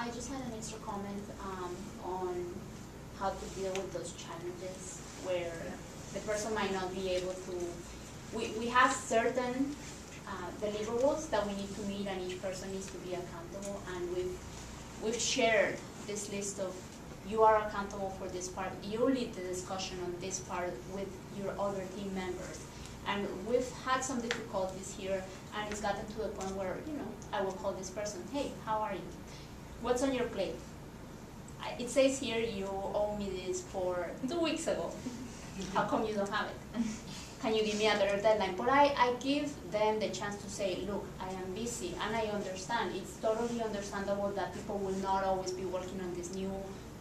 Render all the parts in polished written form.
I just had an extra comment on how to deal with those challenges where the person might not be able to. We have certain deliverables that we need to meet, and each person needs to be accountable. And we've shared this list of, you are accountable for this part. You lead the discussion on this part with your other team members. And we've had some difficulties here, and it's gotten to the point where, I will call this person, hey, how are you? What's on your plate? It says here you owe me this for 2 weeks ago. How come you don't have it? Can you give me another deadline? But I give them the chance to say, look, I am busy, and I understand. It's totally understandable that people will not always be working on these new,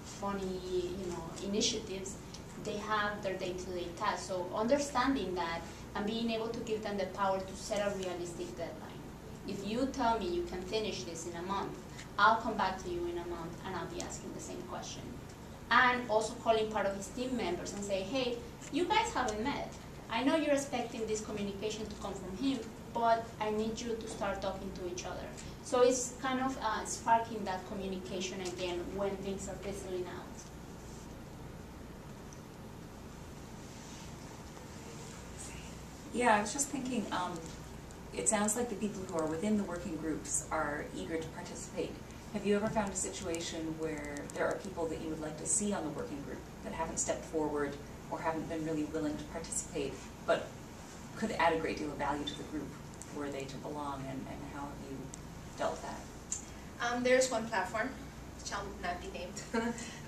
funny, initiatives. They have their day-to-day tasks. So understanding that and being able to give them the power to set a realistic deadline. If you tell me you can finish this in a month, I'll come back to you in a month and I'll be asking the same question. And also calling part of his team members and say, hey, you guys haven't met. I know you're expecting this communication to come from him, but I need you to start talking to each other. So it's kind of sparking that communication again when things are fizzling out. Yeah, I was just thinking, it sounds like the people who are within the working groups are eager to participate. Have you ever found a situation where there are people that you would like to see on the working group that haven't stepped forward or haven't been really willing to participate, but could add a great deal of value to the group were they to belong, and how have you dealt with that? There's one platform, shall not be named,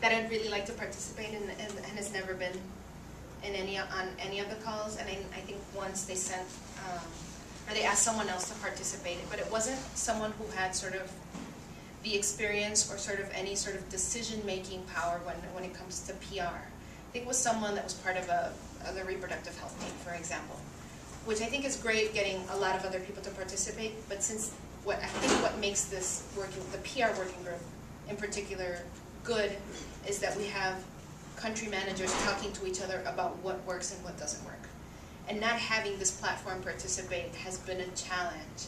that I'd really like to participate in, and has never been in on any of the calls. And I think once they sent, or they asked someone else to participate, but it wasn't someone who had sort of the experience or sort of any sort of decision-making power when it comes to PR. I think it was someone that was part of the reproductive health team, for example, which I think is great, getting a lot of other people to participate. But since I think what makes this the PR working group in particular good is that we have country managers talking to each other about what works and what doesn't work. And not having this platform participate has been a challenge.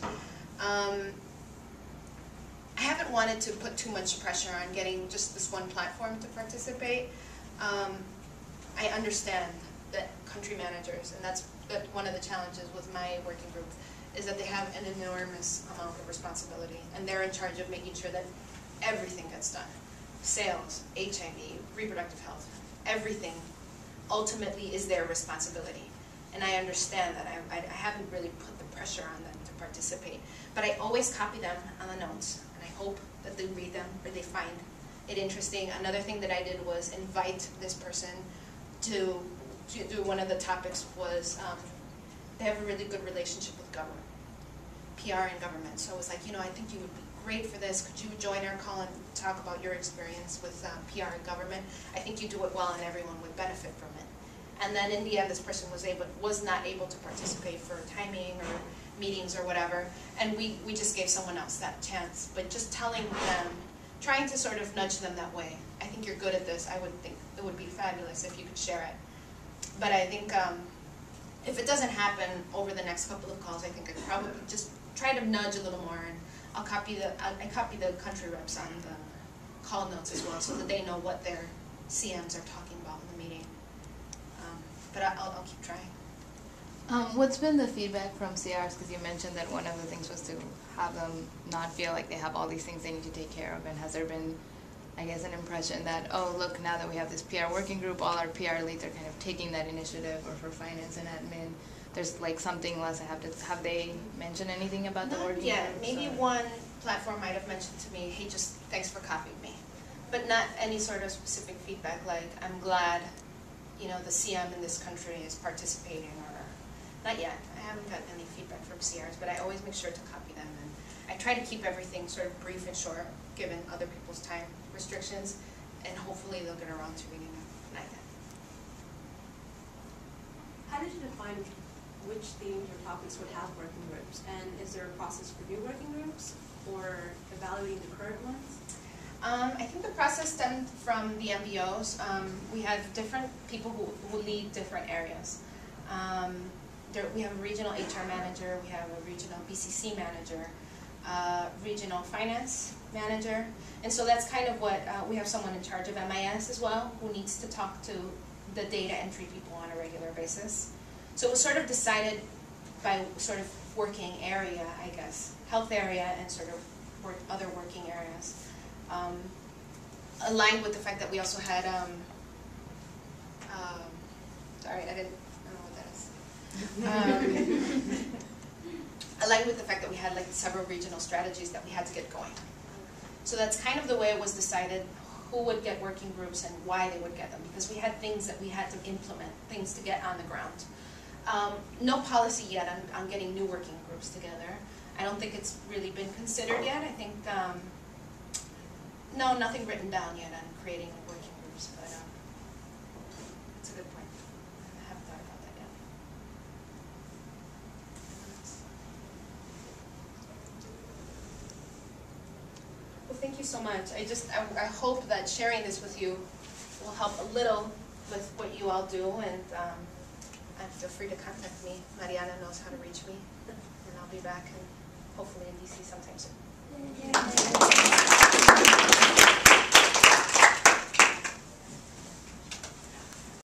I haven't wanted to put too much pressure on getting just this one platform to participate. I understand that country managers, and that's one of the challenges with my working group, is that they have an enormous amount of responsibility, and they're in charge of making sure that everything gets done. Sales, HIV, reproductive health, everything ultimately is their responsibility. And I understand that. I haven't really put the pressure on them to participate. But I always copy them on the notes, and I hope that they read them or they find it interesting. Another thing that I did was invite this person to do one of the topics was they have a really good relationship with government, PR and government. So it was like, I think you would be great for this. Could you join our call and talk about your experience with PR and government? I think you do it well and everyone would benefit from it. And then in the end, this person was not able to participate for timing or meetings or whatever, and we just gave someone else that chance. But just telling them, trying to sort of nudge them that way. I think you're good at this. I would think it would be fabulous if you could share it. But I think if it doesn't happen over the next couple of calls, I think I'd probably just try to nudge a little more, and I copy the country reps on the call notes as well, so that they know what their CMs are talking about in the meeting. But I'll keep trying. What's been the feedback from CRs? Because you mentioned that one of the things was to have them not feel like they have all these things they need to take care of. And has there been, I guess, an impression that, oh, look, now that we have this PR working group, all our PR leads are kind of taking that initiative, or for finance and admin, there's like something less I have to, have they mentioned anything about the working group? Yeah, maybe one platform might have mentioned to me, hey, just thanks for copying me. But not any sort of specific feedback like, I'm glad the CM in this country is participating, or not yet. I haven't gotten any feedback from CRs, but I always make sure to copy them, and I try to keep everything sort of brief and short, given other people's time restrictions, and hopefully they'll get around to reading them. Not yet. How did you define which themes or topics would have working groups, and is there a process for new working groups, or evaluating the current ones? I think the process stemmed from the MBOs. We have different people who lead different areas. We have a regional HR manager, we have a regional BCC manager, regional finance, manager. And so that's kind of what, we have someone in charge of MIS as well, who needs to talk to the data entry people on a regular basis. So it was sort of decided by sort of working area, I guess, health area and sort of other working areas. Aligned with the fact that we also had, sorry, I don't know what that is. Aligned with the fact that we had like several regional strategies that we had to get going. So that's kind of the way it was decided who would get working groups and why they would get them, because we had things that we had to implement, things to get on the ground. No policy yet on getting new working groups together. I don't think it's really been considered yet. I think, no, nothing written down yet on creating working groups, but it's a good point. I haven't thought about that yet. Well, thank you so much. I hope that sharing this with you will help a little with what you all do, and feel free to contact me. Mariana knows how to reach me, and I'll be back and hopefully in DC sometime soon.